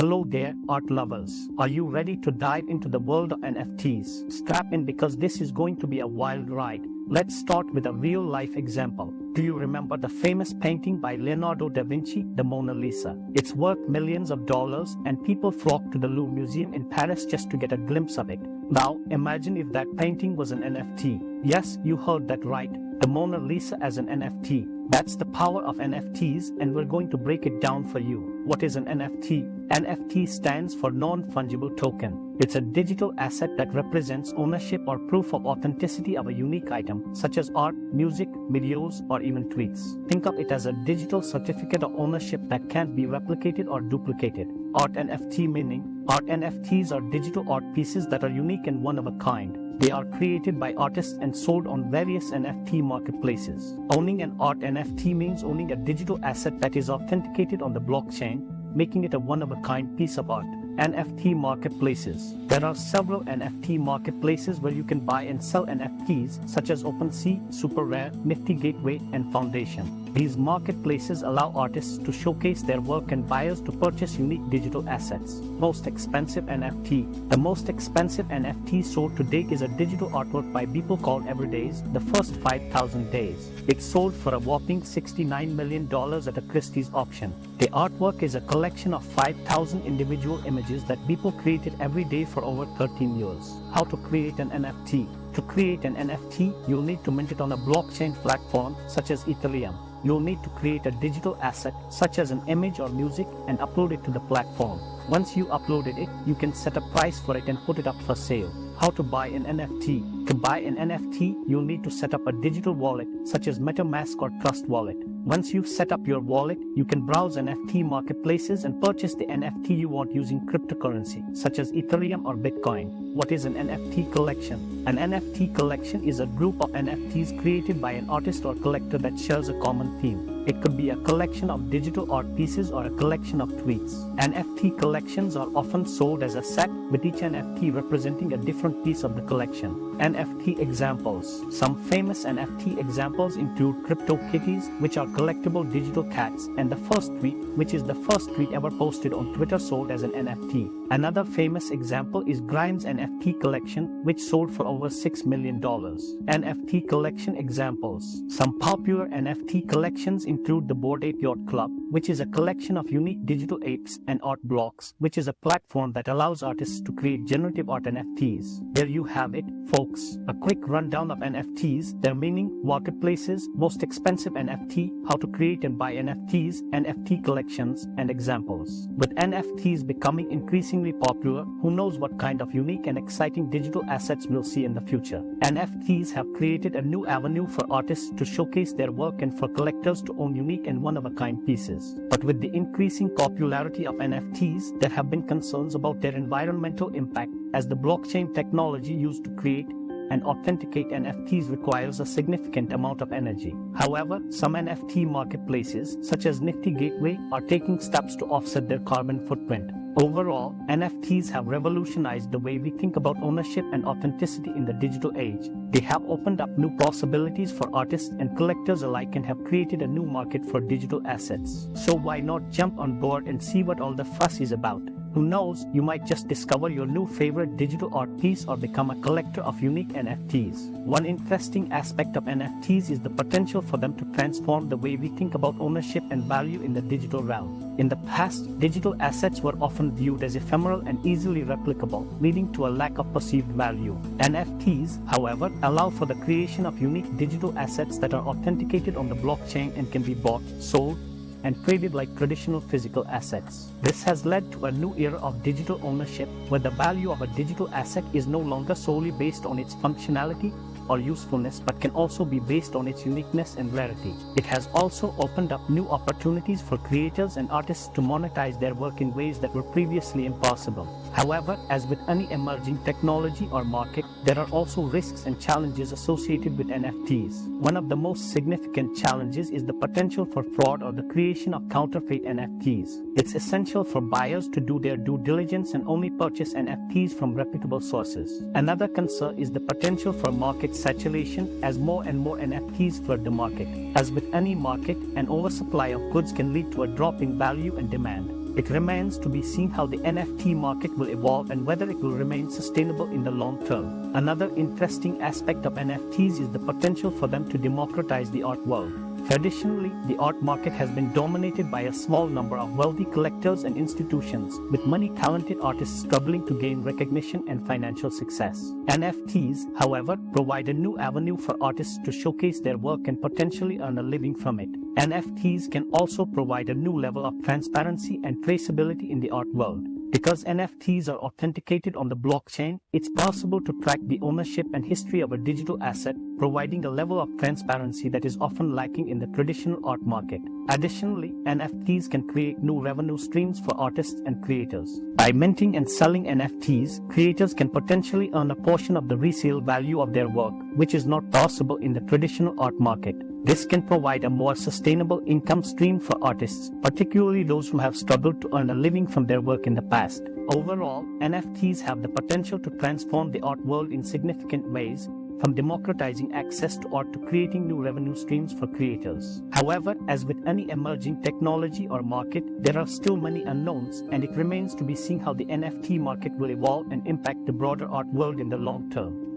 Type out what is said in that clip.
Hello there, art lovers. Are you ready to dive into the world of NFTs? Strap in because this is going to be a wild ride. Let's start with a real-life example. Do you remember the famous painting by Leonardo da Vinci, the Mona Lisa? It's worth millions of dollars and people flock to the Louvre Museum in Paris just to get a glimpse of it. Now, imagine if that painting was an NFT. Yes, you heard that right. The Mona Lisa as an NFT. That's the power of NFTs, and we're going to break it down for you. What is an NFT? NFT stands for non-fungible token. It's a digital asset that represents ownership or proof of authenticity of a unique item, such as art, music, videos, or even tweets. Think of it as a digital certificate of ownership that can't be replicated or duplicated. Art NFT meaning, art NFTs are digital art pieces that are unique and one of a kind. They are created by artists and sold on various NFT marketplaces. Owning an art NFT means owning a digital asset that is authenticated on the blockchain, making it a one-of-a-kind piece of art. NFT marketplaces. There are several NFT marketplaces where you can buy and sell NFTs such as OpenSea, SuperRare, Nifty Gateway, and Foundation. These marketplaces allow artists to showcase their work and buyers to purchase unique digital assets. Most expensive NFT. The most expensive NFT sold to date is a digital artwork by people called Everydays, The First 5,000 Days. It sold for a whopping $69 million at a Christie's auction. The artwork is a collection of 5,000 individual images that people created every day for over 13 years. How to create an NFT? To create an NFT, you'll need to mint it on a blockchain platform such as Ethereum. You'll need to create a digital asset such as an image or music and upload it to the platform. Once you uploaded it, you can set a price for it and put it up for sale. How to buy an NFT? To buy an NFT, you'll need to set up a digital wallet such as MetaMask or Trust Wallet. Once you've set up your wallet, you can browse NFT marketplaces and purchase the NFT you want using cryptocurrency such as Ethereum or Bitcoin. What is an NFT collection? An NFT collection is a group of NFTs created by an artist or collector that shares a common theme. It could be a collection of digital art pieces or a collection of tweets. NFT collections are often sold as a set, with each NFT representing a different piece of the collection. NFT examples. Some famous NFT examples include CryptoKitties, which are collectible digital cats, and the first tweet, which is the first tweet ever posted on Twitter sold as an NFT. Another famous example is Grimes' NFT collection, which sold for over $6 million. NFT collection examples. Some popular NFT collections include the Bored Ape Yacht Club, which is a collection of unique digital apes, and Art Blocks, which is a platform that allows artists to create generative art NFTs. There you have it, folks. A quick rundown of NFTs, their meaning, marketplaces, most expensive NFT, how to create and buy NFTs, NFT collections, and examples. With NFTs becoming increasingly popular, who knows what kind of unique and exciting digital assets we'll see in the future. NFTs have created a new avenue for artists to showcase their work and for collectors to own unique and one-of-a-kind pieces. But with the increasing popularity of NFTs, there have been concerns about their environmental impact, as the blockchain technology used to create and authenticate NFTs requires a significant amount of energy. However, some NFT marketplaces, such as Nifty Gateway, are taking steps to offset their carbon footprint. Overall, NFTs have revolutionized the way we think about ownership and authenticity in the digital age. They have opened up new possibilities for artists and collectors alike and have created a new market for digital assets. So why not jump on board and see what all the fuss is about? Who knows, you might just discover your new favorite digital art piece or become a collector of unique NFTs. One interesting aspect of NFTs is the potential for them to transform the way we think about ownership and value in the digital realm. In the past, digital assets were often viewed as ephemeral and easily replicable, leading to a lack of perceived value. NFTs, however, allow for the creation of unique digital assets that are authenticated on the blockchain and can be bought, sold, and traded like traditional physical assets. This has led to a new era of digital ownership, where the value of a digital asset is no longer solely based on its functionality or usefulness, but can also be based on its uniqueness and rarity. It has also opened up new opportunities for creators and artists to monetize their work in ways that were previously impossible. However, as with any emerging technology or market, there are also risks and challenges associated with NFTs. One of the most significant challenges is the potential for fraud or the creation of counterfeit NFTs. It's essential for buyers to do their due diligence and only purchase NFTs from reputable sources. Another concern is the potential for market saturation as more and more NFTs flood the market. As with any market, an oversupply of goods can lead to a drop in value and demand. It remains to be seen how the NFT market will evolve and whether it will remain sustainable in the long term. Another interesting aspect of NFTs is the potential for them to democratize the art world. Traditionally, the art market has been dominated by a small number of wealthy collectors and institutions, with many talented artists struggling to gain recognition and financial success. NFTs, however, provide a new avenue for artists to showcase their work and potentially earn a living from it. NFTs can also provide a new level of transparency and traceability in the art world. Because NFTs are authenticated on the blockchain, it's possible to track the ownership and history of a digital asset, providing a level of transparency that is often lacking in the traditional art market. Additionally, NFTs can create new revenue streams for artists and creators. By minting and selling NFTs, creators can potentially earn a portion of the resale value of their work, which is not possible in the traditional art market. This can provide a more sustainable income stream for artists, particularly those who have struggled to earn a living from their work in the past. Overall, NFTs have the potential to transform the art world in significant ways, from democratizing access to art to creating new revenue streams for creators. However, as with any emerging technology or market, there are still many unknowns, and it remains to be seen how the NFT market will evolve and impact the broader art world in the long term.